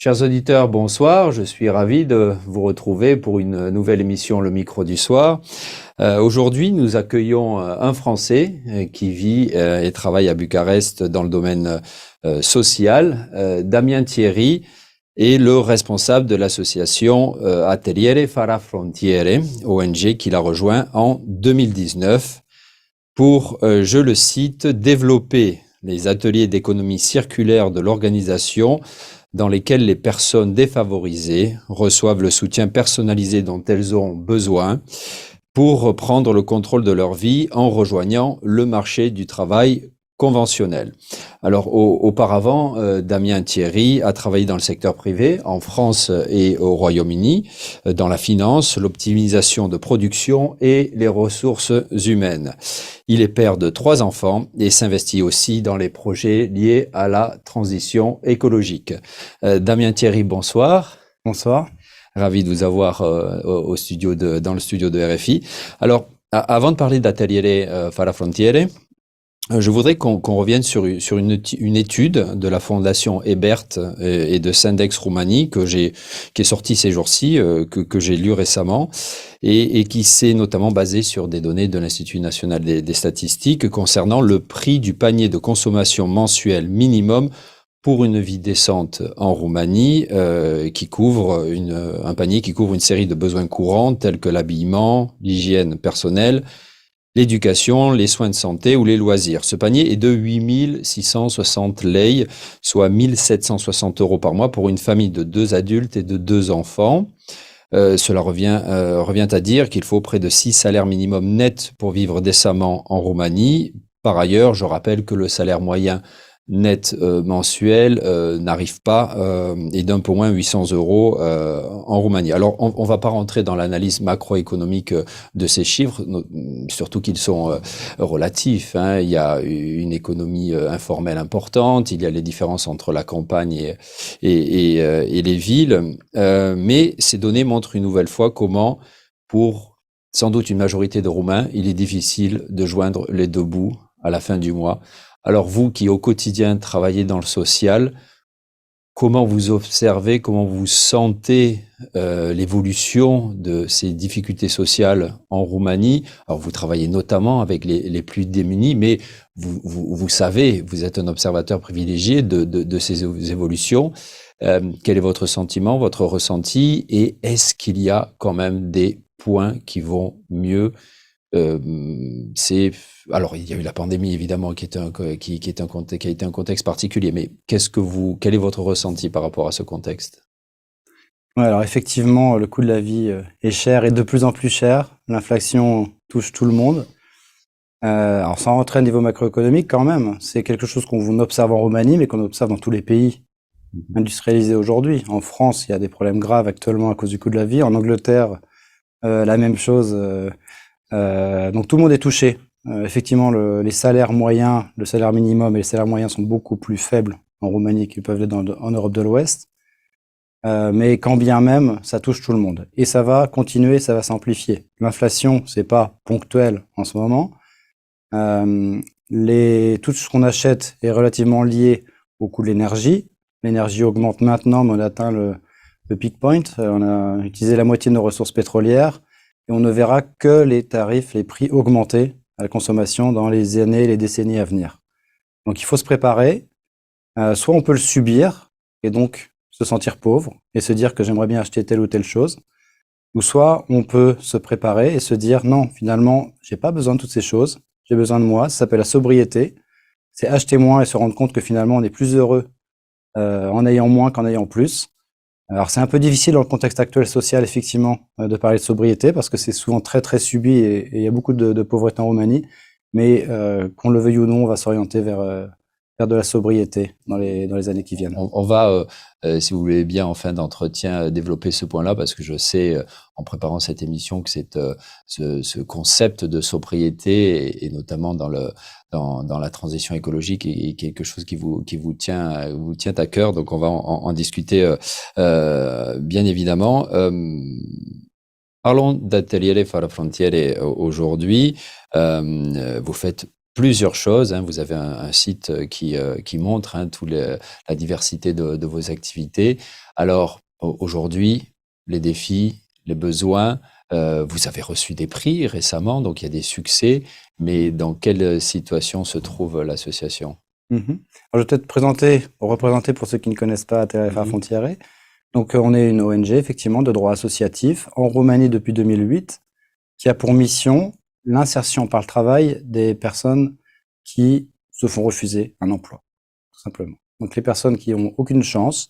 Chers auditeurs, bonsoir. Je suis ravi de vous retrouver pour une nouvelle émission Le Micro du Soir. Aujourd'hui, nous accueillons un Français qui vit et travaille à Bucarest dans le domaine social. Damien Thierry est le responsable de l'association Ateliere Fara Frontiere, ONG qu'il a rejoint en 2019 pour, je le cite, développer les ateliers d'économie circulaire de l'organisation dans lesquels les personnes défavorisées reçoivent le soutien personnalisé dont elles ont besoin pour prendre le contrôle de leur vie en rejoignant le marché du travail conventionnel. Alors, auparavant, Damien Thierry a travaillé dans le secteur privé, en France et au Royaume-Uni, dans la finance, l'optimisation de production et les ressources humaines. Il est père de 3 enfants et s'investit aussi dans les projets liés à la transition écologique. Damien Thierry, bonsoir. Bonsoir. Ravi de vous avoir dans le studio de RFI. Alors, avant de parler d'Ateliere Fara Frontiere, je voudrais qu'on revienne sur une étude de la Fondation Ebert et de Syndex Roumanie qui est sortie ces jours-ci, que j'ai lu récemment et qui s'est notamment basée sur des données de l'Institut national des statistiques concernant le prix du panier de consommation mensuel minimum pour une vie décente en Roumanie, qui couvre un panier qui couvre une série de besoins courants tels que l'habillement, l'hygiène personnelle, l'éducation, les soins de santé ou les loisirs. Ce panier est de 8 660 lei, soit 1 760 € par mois pour une famille de 2 adultes et de 2 enfants. Cela revient à dire qu'il faut près de 6 salaires minimum nets pour vivre décemment en Roumanie. Par ailleurs, je rappelle que le salaire moyen net mensuel n'arrive pas et d'un peu moins 800 € en Roumanie. Alors, on va pas rentrer dans l'analyse macroéconomique de ces chiffres, surtout qu'ils sont relatifs. Il y a une économie informelle importante, il y a les différences entre la campagne et les villes, mais ces données montrent une nouvelle fois comment, pour sans doute une majorité de Roumains, il est difficile de joindre les 2 bouts à la fin du mois. Alors vous qui au quotidien travaillez dans le social, comment vous observez, comment vous sentez l'évolution de ces difficultés sociales en Roumanie? Alors vous travaillez notamment avec les plus démunis, mais vous savez, vous êtes un observateur privilégié de ces évolutions. Quel est votre sentiment, votre ressenti, et est-ce qu'il y a quand même des points qui vont mieux? Alors il y a eu la pandémie évidemment qui a été un contexte particulier, mais quel est votre ressenti par rapport à ce contexte? Ouais, alors effectivement, le coût de la vie est cher et de plus en plus cher. L'inflation touche tout le monde. Alors sans rentrer au niveau macroéconomique quand même, c'est quelque chose qu'on observe en Roumanie, mais qu'on observe dans tous les pays industrialisés aujourd'hui. En France, il y a des problèmes graves actuellement à cause du coût de la vie. En Angleterre, la même chose. Donc tout le monde est touché. Effectivement, les salaires moyens, le salaire minimum et les salaires moyens sont beaucoup plus faibles en Roumanie qu'ils peuvent l'être en Europe de l'Ouest. Mais quand bien même, ça touche tout le monde. Et ça va continuer, ça va s'amplifier. L'inflation, c'est pas ponctuel en ce moment. Tout ce qu'on achète est relativement lié au coût de l'énergie. L'énergie augmente maintenant, mais on a atteint le peak point. On a utilisé la moitié de nos ressources pétrolières. Et on ne verra que les tarifs, les prix augmenter à la consommation dans les années et les décennies à venir. Donc il faut se préparer. Soit on peut le subir et donc se sentir pauvre et se dire que j'aimerais bien acheter telle ou telle chose, ou soit on peut se préparer et se dire non, finalement, j'ai pas besoin de toutes ces choses, j'ai besoin de moi. Ça s'appelle la sobriété. C'est acheter moins et se rendre compte que finalement on est plus heureux en ayant moins qu'en ayant plus. Alors c'est un peu difficile dans le contexte actuel social, effectivement, de parler de sobriété, parce que c'est souvent très très subi et il y a beaucoup de pauvreté en Roumanie, mais qu'on le veuille ou non, on va s'orienter vers de la sobriété dans les années qui viennent. On va, si vous voulez bien, en fin d'entretien, développer ce point-là, parce que je sais, en préparant cette émission, que ce concept de sobriété, et notamment dans la transition écologique, est quelque chose qui vous tient à cœur. Donc on va en discuter bien évidemment. Parlons d'Ateliere Fara Frontiere aujourd'hui. Vous faites plusieurs choses, hein. Vous avez un site qui montre, hein, la diversité de vos activités. Alors, aujourd'hui, les défis, les besoins, vous avez reçu des prix récemment, donc il y a des succès, mais dans quelle situation se trouve l'association? Mhm. Alors, je vais peut-être représenter pour ceux qui ne connaissent pas Atelier Mhm. Frontiere. Donc, on est une ONG, effectivement, de droit associatif en Roumanie depuis 2008, qui a pour mission l'insertion par le travail des personnes qui se font refuser un emploi, tout simplement. Donc, les personnes qui ont aucune chance,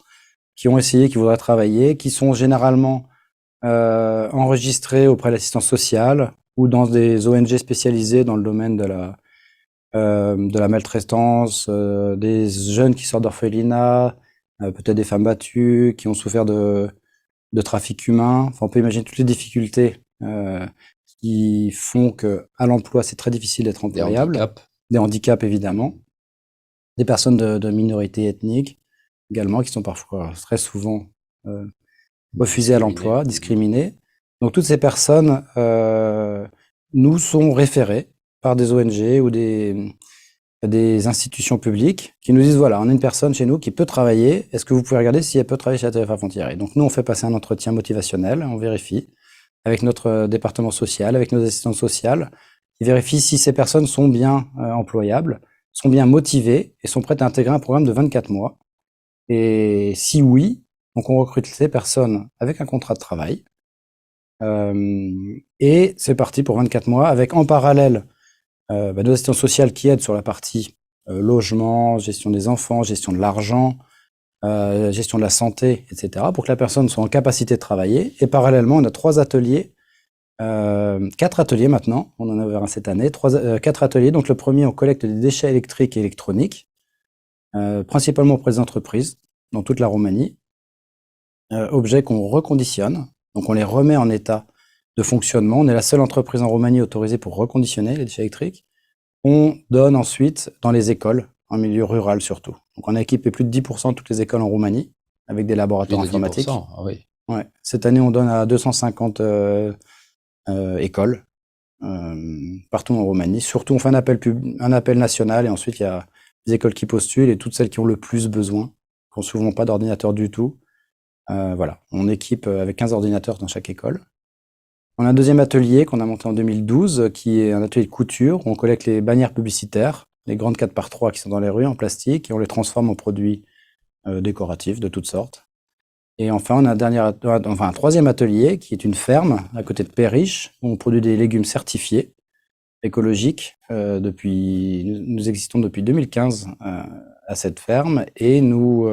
qui ont essayé, qui voudraient travailler, qui sont généralement enregistrées auprès de l'assistance sociale ou dans des ONG spécialisées dans le domaine de la maltraitance, des jeunes qui sortent d'orphelinat, peut-être des femmes battues, qui ont souffert de trafic humain. Enfin, on peut imaginer toutes les difficultés qui font que à l'emploi, c'est très difficile d'être Des employable. handicaps? Des handicaps, évidemment. Des personnes de minorités ethniques également, qui sont parfois, très souvent, refusées à Discriminés? l'emploi, Mhm. discriminées. Donc toutes ces personnes nous sont référées par des ONG ou des institutions publiques qui nous disent, voilà, on a une personne chez nous qui peut travailler, est-ce que vous pouvez regarder si elle peut travailler chez la TFA Frontière? Donc nous, on fait passer un entretien motivationnel, on vérifie, avec notre département social, avec nos assistantes sociales, qui vérifient si ces personnes sont bien employables, sont bien motivées et sont prêtes à intégrer un programme de 24 mois. Et si oui, donc on recrute ces personnes avec un contrat de travail. Et c'est parti pour 24 mois, avec en parallèle nos assistantes sociales qui aident sur la partie logement, gestion des enfants, gestion de l'argent, gestion de la santé, etc., pour que la personne soit en capacité de travailler. Et parallèlement, on a 4 ateliers maintenant, on en a ouvert un cette année, 4 ateliers. Donc le premier, on collecte des déchets électriques et électroniques, principalement auprès des entreprises, dans toute la Roumanie. Objets qu'on reconditionne, donc on les remet en état de fonctionnement. On est la seule entreprise en Roumanie autorisée pour reconditionner les déchets électriques. On donne ensuite dans les écoles, en milieu rural surtout. Donc on a équipé plus de 10% de toutes les écoles en Roumanie avec des Plus laboratoires de informatiques. 10%, ah oui. Ouais. Cette année, on donne à 250 écoles partout en Roumanie. Surtout, on fait un appel national et ensuite il y a des écoles qui postulent et toutes celles qui ont le plus besoin, qui n'ont souvent pas d'ordinateur du tout. Voilà, on équipe avec 15 ordinateurs dans chaque école. On a un deuxième atelier qu'on a monté en 2012, qui est un atelier de couture, où on collecte les bannières publicitaires, les grandes 4x3 qui sont dans les rues en plastique, et on les transforme en produits décoratifs de toutes sortes. Et enfin, on a un troisième atelier, qui est une ferme à côté de Perriche, où on produit des légumes certifiés, écologiques. Nous existons depuis 2015 à cette ferme, et nous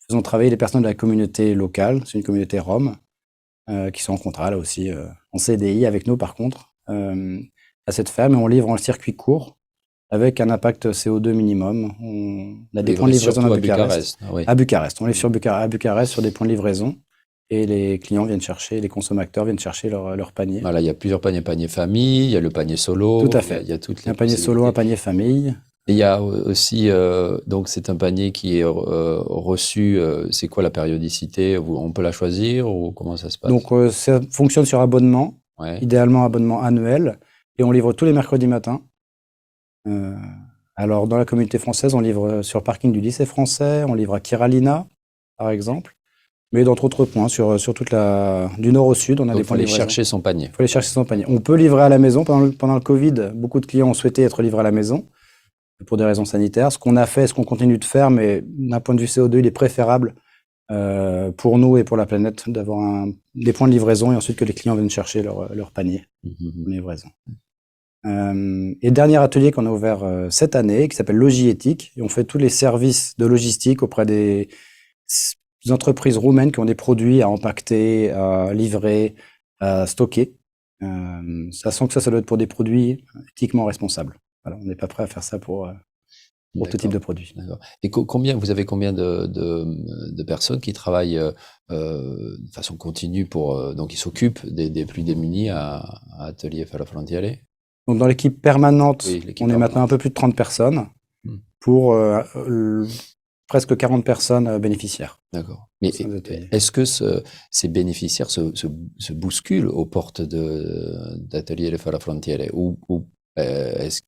faisons travailler les personnes de la communauté locale, c'est une communauté rome, qui sont en contrat là aussi, en CDI avec nous par contre, à cette ferme, et on livre en circuit court avec un impact CO2 minimum. On a des points Livré de livraison surtout à à Bucarest. Bucarest, ah oui. À Bucarest, on livre à Bucarest sur des points de livraison, et les clients viennent chercher, les consommateurs viennent chercher leur panier. Voilà, il y a plusieurs paniers, panier famille, il y a le panier Tout solo, à il y fait. a toutes les Un panier solo, un possibilités. panier famille. Et il y a aussi, donc c'est un panier qui est reçu, c'est quoi la périodicité? On peut la choisir ou comment ça se passe? Donc ça fonctionne sur abonnement, Ouais, idéalement abonnement annuel, et on livre tous les mercredis matins. Alors, dans la communauté française, on livre sur le parking du lycée français, on livre à Kiralina, par exemple, mais dans d'autres points, sur toute du nord au sud, on a donc des il faut points de aller livraison. chercher son panier. Il faut aller chercher son panier. On peut livrer à la maison. Pendant le Covid, beaucoup de clients ont souhaité être livrés à la maison pour des raisons sanitaires. Ce qu'on a fait, ce qu'on continue de faire, mais d'un point de vue CO2, il est préférable pour nous et pour la planète d'avoir des points de livraison et ensuite que les clients viennent chercher leur panier de livraison. Et dernier atelier qu'on a ouvert cette année, qui s'appelle Logiéthique, et on fait tous les services de logistique auprès des entreprises roumaines qui ont des produits à empaqueter, à livrer, à stocker. Sachant que ça doit être pour des produits éthiquement responsables. Voilà, on n'est pas prêt à faire ça pour tout type de produit. D'accord. Et vous avez combien de personnes qui travaillent de façon continue donc ils s'occupent des plus démunis à Atelier Fala Frontiere? Donc dans l'équipe permanente, Oui, l'équipe on est maintenant un permanente. peu plus de 30 personnes Hmm. pour presque 40 personnes bénéficiaires. D'accord. Mais Au sein des ateliers. est-ce que ces bénéficiaires se bousculent aux portes d'Atelier Fala Frontiere ou est-ce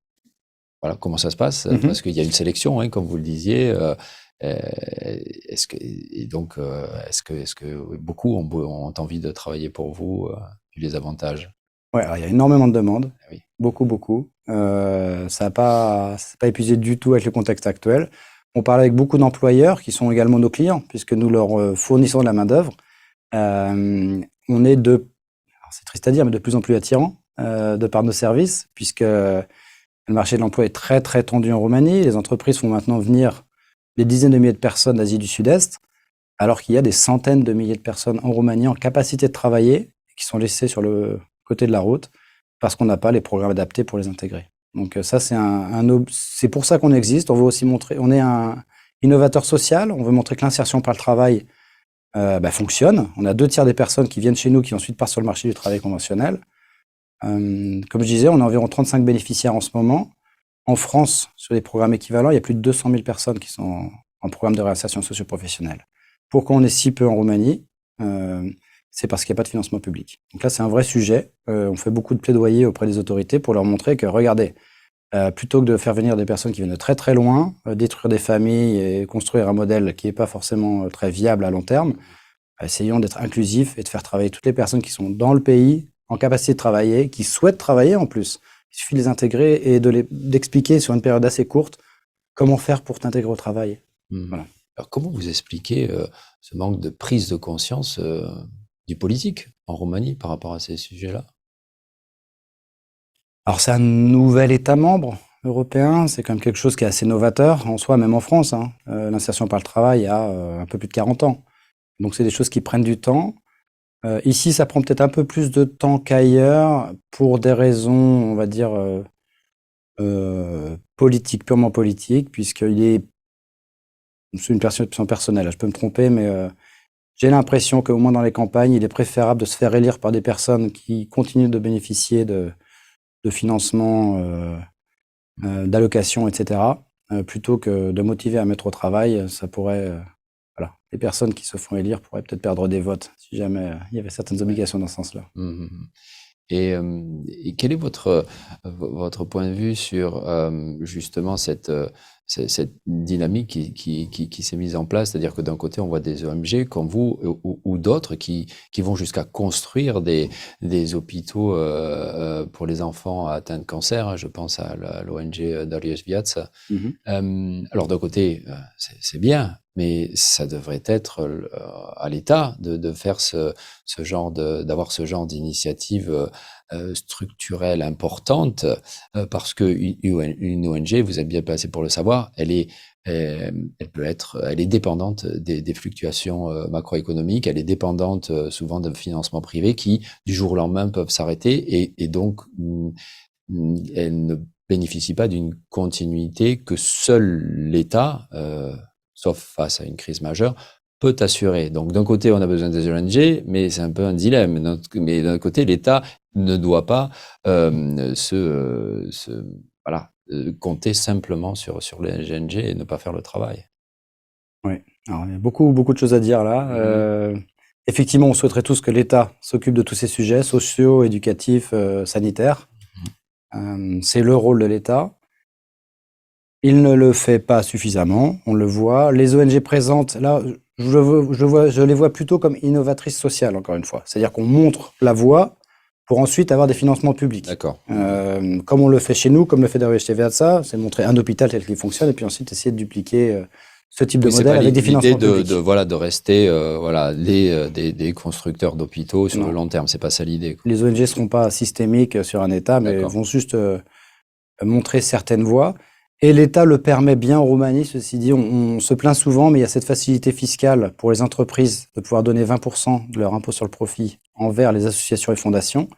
voilà, comment ça se passe? Parce qu'il y a une sélection, hein, comme vous le disiez. Est-ce que beaucoup ont envie de travailler pour vous, vu les avantages? Ouais, alors il y a énormément de demandes, Ah oui. beaucoup. Ça n'a pas épuisé du tout avec le contexte actuel. On parle avec beaucoup d'employeurs qui sont également nos clients, puisque nous leur fournissons de la main-d'œuvre. On est alors c'est triste à dire, mais de plus en plus attirant de par nos services, puisque le marché de l'emploi est très, très tendu en Roumanie. Les entreprises font maintenant venir des dizaines de milliers de personnes d'Asie du Sud-Est, alors qu'il y a des centaines de milliers de personnes en Roumanie en capacité de travailler, qui sont laissées sur le côté de la route, parce qu'on n'a pas les programmes adaptés pour les intégrer. Donc ça, c'est pour ça qu'on existe. On veut aussi montrer, on est un innovateur social, on veut montrer que l'insertion par le travail fonctionne. On a 2/3 des personnes qui viennent chez nous qui ensuite partent sur le marché du travail conventionnel. Comme je disais, on a environ 35 bénéficiaires en ce moment. En France, sur des programmes équivalents, il y a plus de 200 000 personnes qui sont en programme de réinsertion socio-professionnelle. Pourquoi on est si peu en Roumanie? C'est parce qu'il n'y a pas de financement public. Donc là, c'est un vrai sujet. On fait beaucoup de plaidoyer auprès des autorités pour leur montrer que, regardez, plutôt que de faire venir des personnes qui viennent de très très loin, détruire des familles et construire un modèle qui n'est pas forcément très viable à long terme, essayons d'être inclusifs et de faire travailler toutes les personnes qui sont dans le pays, en capacité de travailler, qui souhaitent travailler en plus. Il suffit de les intégrer et d'expliquer sur une période assez courte comment faire pour t'intégrer au travail. Voilà. Alors, comment vous expliquez ce manque de prise de conscience du politique en Roumanie par rapport à ces sujets-là? Alors, c'est un nouvel État membre européen, c'est quand même quelque chose qui est assez novateur en soi, même en France. L'insertion par le travail a un peu plus de 40 ans. Donc, c'est des choses qui prennent du temps. Ici, ça prend peut-être un peu plus de temps qu'ailleurs pour des raisons, on va dire, politiques, purement politiques, c'est une perception personnelle, je peux me tromper, mais j'ai l'impression qu'au moins dans les campagnes, il est préférable de se faire élire par des personnes qui continuent de bénéficier de financement, d'allocations, etc., plutôt que de motiver à mettre au travail. Ça pourrait, voilà, les personnes qui se font élire pourraient peut-être perdre des votes si jamais il y avait certaines obligations dans ce sens-là. Et quel est votre point de vue sur justement cette dynamique qui s'est mise en place? C'est-à-dire que d'un côté, on voit des ONG comme vous ou d'autres qui vont jusqu'à construire des hôpitaux pour les enfants atteints de cancer. Je pense à l'ONG Darius Viața. Alors d'un côté, c'est bien, mais ça devrait être à l'État de faire d'avoir ce genre d'initiative structurelle importante, parce que une ONG, vous êtes bien placé pour le savoir, elle est dépendante des fluctuations macroéconomiques, elle est dépendante souvent de financements privés qui, du jour au lendemain, peuvent s'arrêter et donc elle ne bénéficie pas d'une continuité que seul l'État, sauf face à une crise majeure, peut assurer. Donc d'un côté, on a besoin des ONG, mais c'est un peu un dilemme. Mais d'un côté, l'État ne doit pas compter simplement sur les ONG et ne pas faire le travail. Oui, alors il y a beaucoup de choses à dire là. Effectivement, on souhaiterait tous que l'État s'occupe de tous ces sujets sociaux, éducatifs, sanitaires. C'est le rôle de l'État. Il ne le fait pas suffisamment, on le voit. Les ONG présentes, là, je les vois plutôt comme innovatrices sociales, encore une fois. C'est-à-dire qu'on montre la voie pour ensuite avoir des financements publics. D'accord. Comme on le fait chez nous, comme le fait Darius Viața, c'est montrer un hôpital tel qu'il fonctionne et puis ensuite essayer de dupliquer ce type de modèle avec des financements publics. De rester des constructeurs d'hôpitaux sur le long terme. C'est pas ça l'idée. Les ONG ne seront pas systémiques sur un État, mais vont juste montrer certaines voies. Et l'État le permet bien en Roumanie. Ceci dit, on se plaint souvent, mais il y a cette facilité fiscale pour les entreprises de pouvoir donner 20% de leur impôt sur le profit envers les associations et fondations,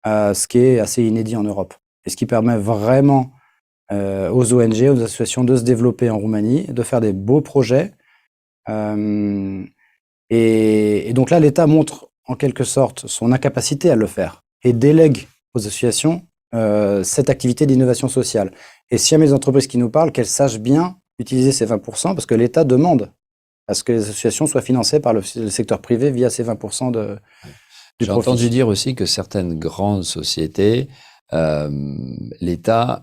ce qui est assez inédit en Europe. Et ce qui permet vraiment aux ONG, aux associations de se développer en Roumanie, de faire des beaux projets. Et donc là, l'État montre en quelque sorte son incapacité à le faire et délègue aux associations cette activité d'innovation sociale. Et si jamais les entreprises qui nous parlent, qu'elles sachent bien utiliser ces 20%, parce que l'État demande à ce que les associations soient financées par le secteur privé via ces 20% du profit. J'ai entendu dire aussi que certaines grandes sociétés l'État,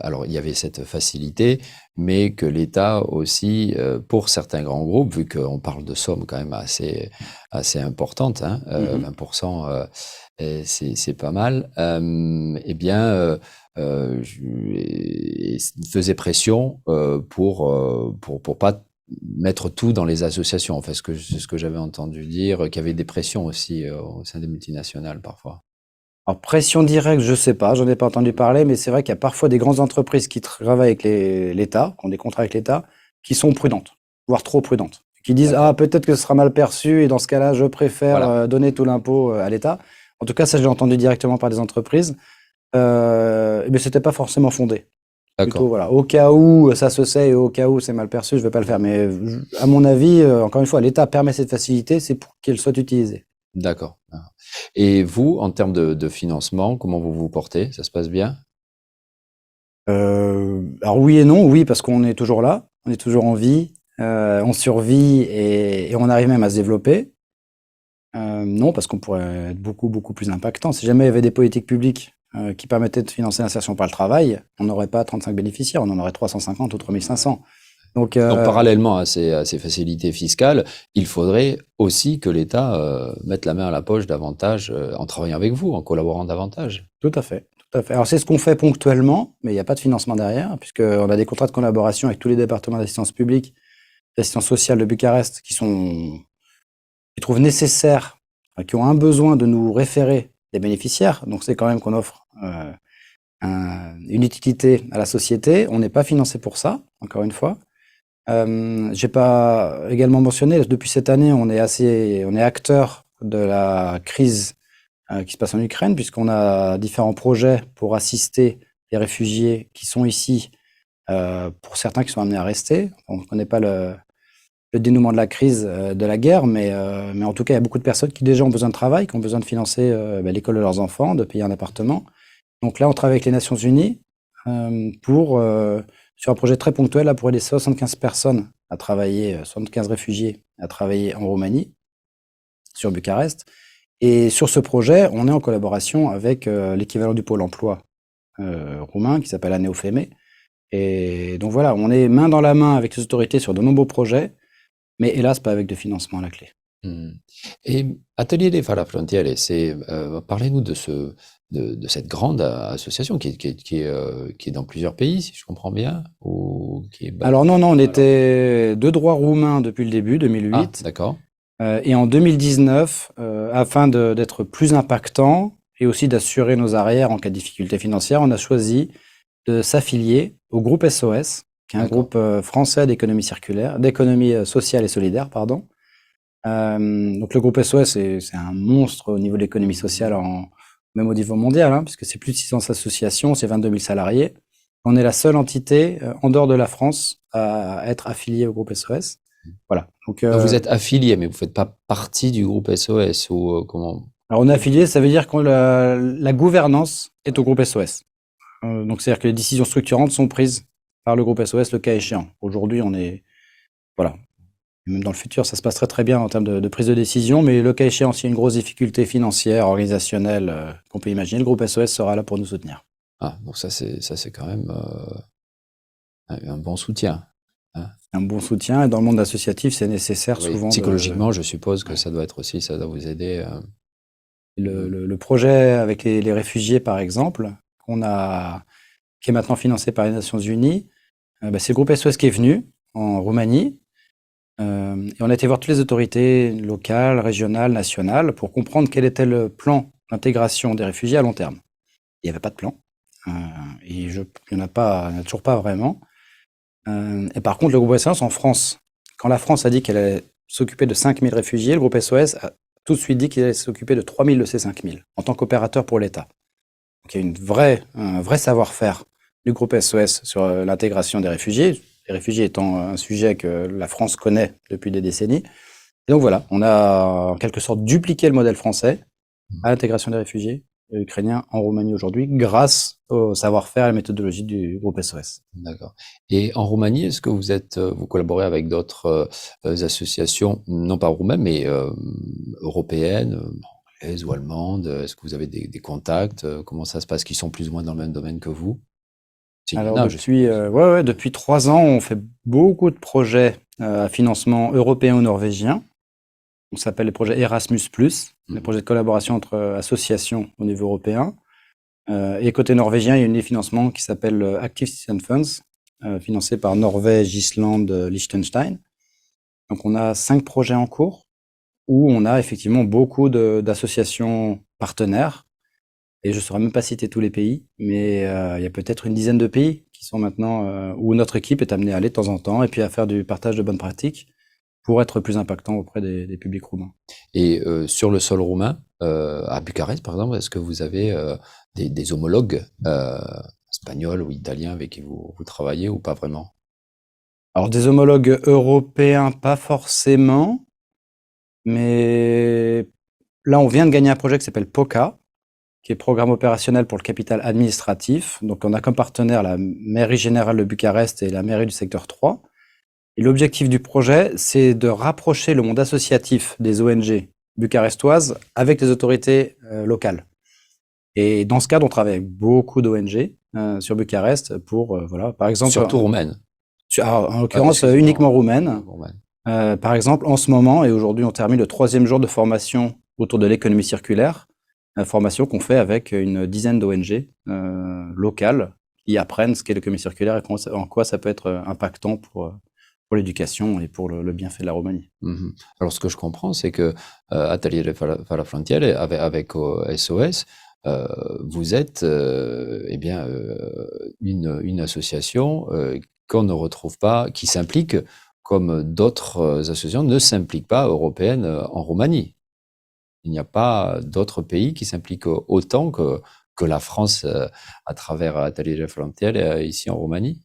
alors il y avait cette facilité, mais que l'État aussi, pour certains grands groupes, vu qu'on parle de sommes quand même assez importantes, hein, 20%, c'est pas mal, eh bien, faisait pression pour pas mettre tout dans les associations. En fait, c'est ce que j'avais entendu dire, qu'il y avait des pressions aussi au sein des multinationales parfois. Alors, pression directe, je sais pas, j'en ai pas entendu parler, mais c'est vrai qu'il y a parfois des grandes entreprises qui travaillent avec l'État, qui ont des contrats avec l'État, qui sont prudentes, voire trop prudentes, qui disent ah D'accord. peut-être que ce sera mal perçu et dans ce cas-là, je préfère Voilà. donner tout l'impôt à l'État. En tout cas, ça, je l'ai entendu directement par des entreprises, mais c'était pas forcément fondé. Plutôt D'accord. voilà, au cas où ça se sait et au cas où c'est mal perçu, je vais pas le faire. Mais à mon avis, encore une fois, l'État permet cette facilité, c'est pour qu'elle soit utilisée. D'accord. Et vous, en termes de financement, comment vous vous portez? Ça se passe bien? Alors oui et non, oui parce qu'on est toujours là, on est toujours en vie, on survit et on arrive même à se développer. Non parce qu'on pourrait être beaucoup plus impactant. Si jamais il y avait des politiques publiques qui permettaient de financer l'insertion par le travail, on n'aurait pas 35 bénéficiaires, on en aurait 350 ou 3500. Donc Donc, parallèlement à ces facilités fiscales, il faudrait aussi que l'État mette la main à la poche davantage en travaillant avec vous, en collaborant davantage. tout à fait, tout à fait. Alors c'est ce qu'on fait ponctuellement, mais il n'y a pas de financement derrière, puisqu'on a des contrats de collaboration avec tous les départements d'assistance publique, d'assistance sociale de Bucarest, qui trouvent nécessaire, qui ont un besoin de nous référer des bénéficiaires. Donc c'est quand même qu'on offre une utilité à la société. On n'est pas financé pour ça, encore une fois. J'ai pas également mentionné, depuis cette année, on est acteur de la crise qui se passe en Ukraine, puisqu'on a différents projets pour assister les réfugiés qui sont ici, pour certains qui sont amenés à rester. On ne connaît pas le dénouement de la crise, de la guerre, mais en tout cas, il y a beaucoup de personnes qui déjà ont besoin de travail, qui ont besoin de financer l'école de leurs enfants, de payer un appartement. Donc là, on travaille avec les Nations Unies sur un projet très ponctuel là, pour aider 75 personnes à travailler, 75 réfugiés à travailler en Roumanie, sur Bucarest. Et sur ce projet, on est en collaboration avec l'équivalent du pôle emploi roumain qui s'appelle Aneofeme. Et donc voilà, on est main dans la main avec les autorités sur de nombreux projets, mais hélas pas avec de financement à la clé. Et Atelier des Fala Frontiere, parlez-nous de cette grande association qui est dans plusieurs pays, si je comprends bien, ou qui est Alors non, on était de droit roumain depuis le début, 2008. Ah, d'accord. Et en 2019, afin d'être plus impactant et aussi d'assurer nos arrières en cas de difficulté financière, on a choisi de s'affilier au groupe SOS, qui est un groupe français d'économie circulaire, d'économie sociale et solidaire, pardon. Donc le groupe SOS, c'est un monstre au niveau de l'économie sociale, même au niveau mondial, hein, puisque c'est plus de 600 associations, c'est 22 000 salariés. On est la seule entité en dehors de la France à être affiliée au groupe SOS. Voilà. Donc, vous êtes affilié, mais vous ne faites pas partie du groupe SOS ou comment? Alors on est affilié, ça veut dire que la gouvernance est au groupe SOS. Donc c'est-à-dire que les décisions structurantes sont prises par le groupe SOS le cas échéant. Aujourd'hui, voilà. Même dans le futur, ça se passe très très bien en termes de prise de décision, mais le cas échéant, s'il y a une grosse difficulté financière, organisationnelle qu'on peut imaginer, le groupe SOS sera là pour nous soutenir. Ah, donc ça c'est quand même un bon soutien. Hein. Un bon soutien, et dans le monde associatif, c'est nécessaire souvent. Psychologiquement, je suppose que ça doit être aussi, ça doit vous aider. Le projet avec les réfugiés, par exemple, qui est maintenant financé par les Nations Unies, c'est le groupe SOS qui est venu en Roumanie. Et on a été voir toutes les autorités locales, régionales, nationales pour comprendre quel était le plan d'intégration des réfugiés à long terme. Il n'y avait pas de plan. Il n'y en a toujours pas vraiment. Et par contre, le groupe SOS en France, quand la France a dit qu'elle allait s'occuper de 5 000 réfugiés, le groupe SOS a tout de suite dit qu'il allait s'occuper de 3 000 de ces 5 000 en tant qu'opérateur pour l'État. Donc il y a un vrai savoir-faire du groupe SOS sur l'intégration des réfugiés. Les réfugiés étant un sujet que la France connaît depuis des décennies. Et donc voilà, on a en quelque sorte dupliqué le modèle français à l'intégration des réfugiés ukrainiens en Roumanie aujourd'hui, grâce au savoir-faire et à la méthodologie du groupe SOS. D'accord. Et en Roumanie, est-ce que vous collaborez avec d'autres associations, non pas roumaines, mais européennes, anglaise ou allemande? Est-ce que vous avez des contacts? Comment ça se passe? Qui sont plus ou moins dans le même domaine que vous? S'il y en Alors a, je depuis, suppose. depuis 3 ans, on fait beaucoup de projets à financement européen ou norvégien. On s'appelle les projets Erasmus+, les projets de collaboration entre associations au niveau européen. Et côté norvégien, il y a une financement qui s'appelle Active Citizen Funds, financé par Norvège, Islande, Liechtenstein. Donc on a 5 projets en cours où on a effectivement beaucoup d'associations partenaires. Et je ne saurais même pas citer tous les pays, mais il y a peut-être une dizaine de pays qui sont maintenant où notre équipe est amenée à aller de temps en temps et puis à faire du partage de bonnes pratiques pour être plus impactant auprès des publics roumains. Et sur le sol roumain, à Bucarest par exemple, est-ce que vous avez des homologues espagnols ou italiens avec qui vous travaillez ou pas vraiment? Alors des homologues européens, pas forcément, mais là on vient de gagner un projet qui s'appelle POCA, qui est Programme opérationnel pour le capital administratif. Donc on a comme partenaire la mairie générale de Bucarest et la mairie du secteur 3. Et l'objectif du projet, c'est de rapprocher le monde associatif des ONG bucarestoises avec les autorités locales. Et dans ce cadre, on travaille avec beaucoup d'ONG sur Bucarest pour, voilà, par exemple... Surtout roumaine. En l'occurrence, uniquement roumaine. Par exemple, en ce moment, et aujourd'hui, on termine le 3e jour de formation autour de l'économie circulaire, formation qu'on fait avec une dizaine d'ONG locales qui apprennent ce qu'est l'économie circulaire et en quoi ça peut être impactant pour l'éducation et pour le bienfait de la Roumanie. Alors, ce que je comprends, c'est que Atelier Fala Frontiere, avec SOS, vous êtes une association qu'on ne retrouve pas, qui s'implique comme d'autres associations ne s'impliquent pas européennes en Roumanie. Il n'y a pas d'autres pays qui s'impliquent autant que la France à travers Atelier Frontiere ici en Roumanie.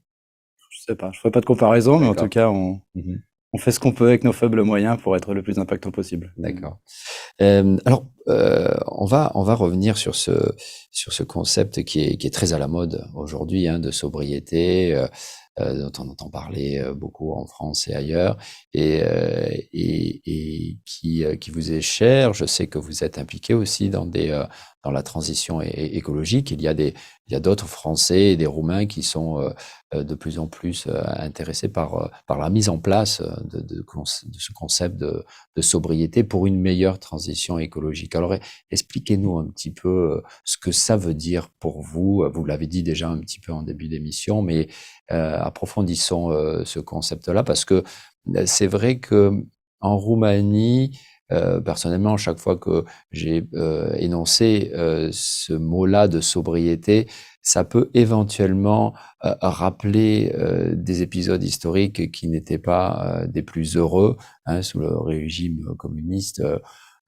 Je sais pas, je ferai pas de comparaison, mais en tout cas, on fait ce qu'on peut avec nos faibles moyens pour être le plus impactant possible. D'accord. Alors, on va revenir sur ce concept qui est très à la mode aujourd'hui, de sobriété, dont on entend parler beaucoup en France et ailleurs, et qui vous est cher. Je sais que vous êtes impliqué aussi dans la transition écologique. Il y a d'autres Français et des Roumains qui sont de plus en plus intéressés par la mise en place de ce concept de sobriété pour une meilleure transition écologique. Alors, expliquez-nous un petit peu ce que ça veut dire pour vous. Vous l'avez dit déjà un petit peu en début d'émission, mais approfondissons ce concept-là, parce que c'est vrai que en Roumanie, personnellement, chaque fois que j'ai énoncé ce mot-là de sobriété, ça peut éventuellement rappeler des épisodes historiques qui n'étaient pas des plus heureux, sous le régime communiste.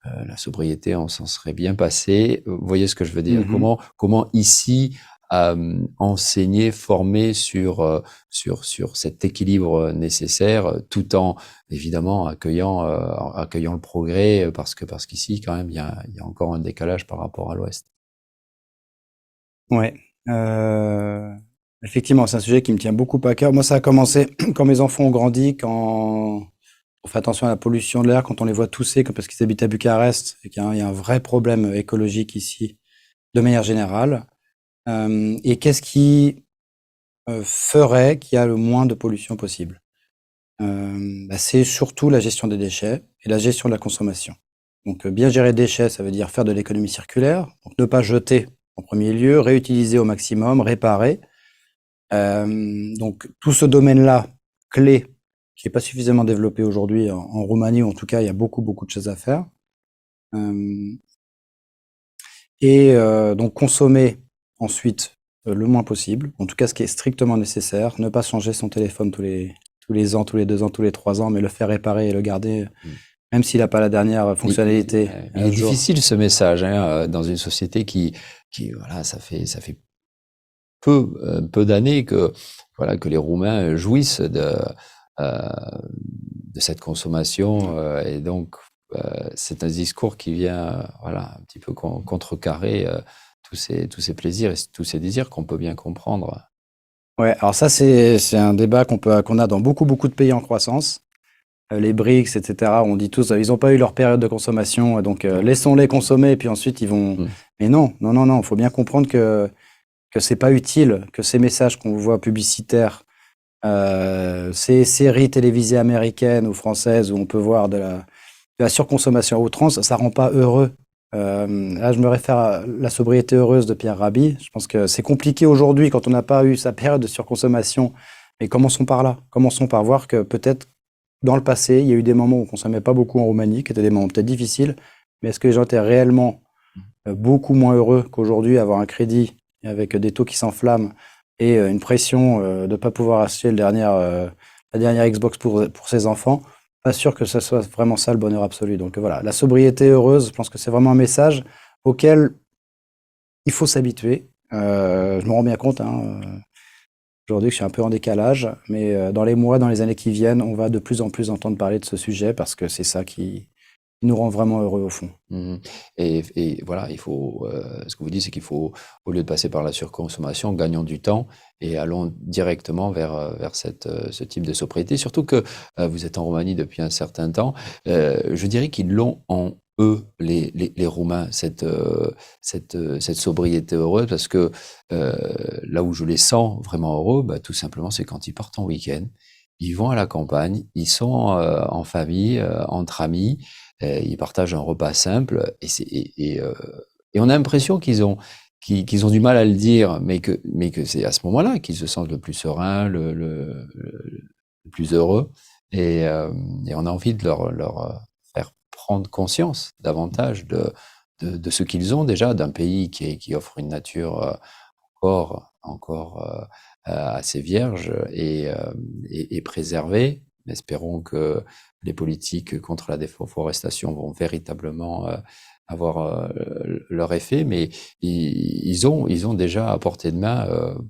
La sobriété, on s'en serait bien passé. Vous voyez ce que je veux dire? Comment ici enseigner, former sur cet équilibre nécessaire, tout en évidemment accueillant le progrès, parce qu'ici quand même il y a encore un décalage par rapport à l'Ouest. Ouais. Effectivement, c'est un sujet qui me tient beaucoup à cœur. Moi, ça a commencé quand mes enfants ont grandi, quand on fait attention à la pollution de l'air, quand on les voit tousser, parce qu'ils habitent à Bucarest, et qu'il y a un vrai problème écologique ici, de manière générale. Et qu'est-ce qui ferait qu'il y a le moins de pollution possible? C'est surtout la gestion des déchets et la gestion de la consommation. Donc, bien gérer les déchets, ça veut dire faire de l'économie circulaire, donc ne pas jeter en premier lieu, réutiliser au maximum, réparer. Donc tout ce domaine-là, clé, qui n'est pas suffisamment développé aujourd'hui en Roumanie, ou en tout cas, il y a beaucoup de choses à faire. Donc consommer ensuite le moins possible, en tout cas ce qui est strictement nécessaire, ne pas changer son téléphone tous les ans, tous les 2 ans, tous les 3 ans, mais le faire réparer et le garder, même s'il n'a pas la dernière fonctionnalité. Il est difficile ce message dans une société qui voilà, ça fait peu d'années que les Roumains jouissent de cette consommation, et donc c'est un discours qui vient un petit peu contrecarrer tous ces plaisirs et tous ces désirs qu'on peut bien comprendre. Ouais, alors ça c'est un débat qu'on a dans beaucoup de pays en croissance. les BRICS, etc. On dit tous, ils n'ont pas eu leur période de consommation, donc laissons-les consommer, et puis ensuite ils vont. Mais non, non, non, non. Il faut bien comprendre que c'est pas utile, que ces messages qu'on voit publicitaires, ces séries télévisées américaines ou françaises où on peut voir de la surconsommation à outrance, ça rend pas heureux. Là, je me réfère à La sobriété heureuse de Pierre Rabhi. Je pense que c'est compliqué aujourd'hui quand on n'a pas eu sa période de surconsommation. Mais commençons par là. Commençons par voir que peut-être dans le passé, il y a eu des moments où on ne consommait pas beaucoup en Roumanie, qui étaient des moments peut-être difficiles. Mais est-ce que les gens étaient réellement beaucoup moins heureux qu'aujourd'hui, avoir un crédit avec des taux qui s'enflamment et une pression de ne pas pouvoir acheter la dernière Xbox pour ses enfants? Pas sûr que ce soit vraiment ça le bonheur absolu. Donc voilà, la sobriété heureuse, je pense que c'est vraiment un message auquel il faut s'habituer. Je me rends bien compte aujourd'hui que je suis un peu en décalage, mais dans les mois, dans les années qui viennent, on va de plus en plus entendre parler de ce sujet parce que c'est ça qui nous rend vraiment heureux au fond. Et voilà, il faut, ce que vous dites, c'est qu'il faut, au lieu de passer par la surconsommation, gagnons du temps et allons directement vers ce type de sobriété. Surtout que vous êtes en Roumanie depuis un certain temps. Je dirais qu'ils l'ont en eux, les Roumains, cette sobriété heureuse, parce que là où je les sens vraiment heureux, bah, tout simplement, c'est quand ils partent en week-end. Ils vont à la campagne, ils sont en famille, entre amis. Ils partagent un repas simple et on a l'impression qu'ils ont du mal à le dire, mais que c'est à ce moment-là qu'ils se sentent le plus serein, le plus heureux, et on a envie de leur faire prendre conscience davantage de ce qu'ils ont déjà, d'un pays qui offre une nature encore assez vierge et préservée. Espérons que les politiques contre la déforestation vont véritablement avoir leur effet, mais ils ont déjà à portée de main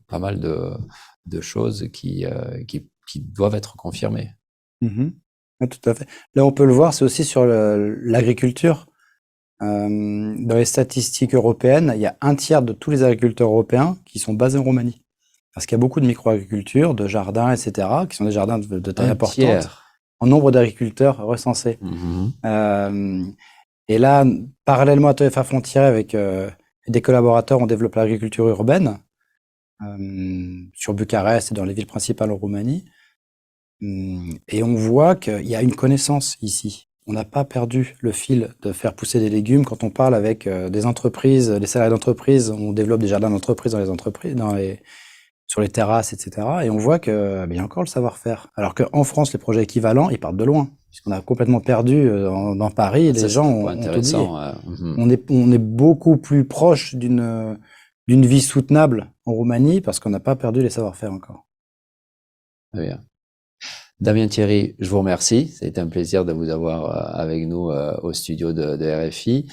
pas mal de choses qui doivent être confirmées. Ouais, tout à fait. Là, on peut le voir, c'est aussi sur l'agriculture. Dans les statistiques européennes, il y a un tiers de tous les agriculteurs européens qui sont basés en Roumanie. Parce qu'il y a beaucoup de micro-agriculture, de jardins, etc., qui sont des jardins de taille importante, en nombre d'agriculteurs recensés. Et là, parallèlement à TFA Frontières, avec des collaborateurs, on développe l'agriculture urbaine sur Bucarest et dans les villes principales en Roumanie. Et on voit qu'il y a une connaissance ici. On n'a pas perdu le fil de faire pousser des légumes. Quand on parle avec des entreprises, des salariés d'entreprise, on développe des jardins d'entreprise dans les entreprises, sur les terrasses, etc. Et on voit qu'il y a encore le savoir-faire. Alors qu'en France, les projets équivalents, ils partent de loin. Puisqu'on a complètement perdu dans Paris, les gens ont oublié. On est beaucoup plus proche d'une vie soutenable en Roumanie parce qu'on n'a pas perdu les savoir-faire encore. Très bien. Damien Thierry, je vous remercie. Ça a été un plaisir de vous avoir avec nous au studio de RFI.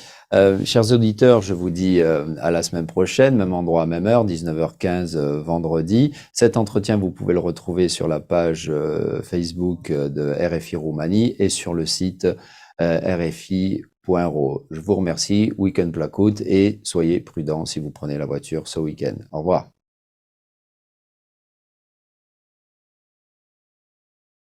Chers auditeurs, je vous dis à la semaine prochaine, même endroit, même heure, 19h15 vendredi. Cet entretien, vous pouvez le retrouver sur la page Facebook de RFI Roumanie et sur le site rfi.ro. Je vous remercie, week-end placoute, et soyez prudents si vous prenez la voiture ce week-end. Au revoir.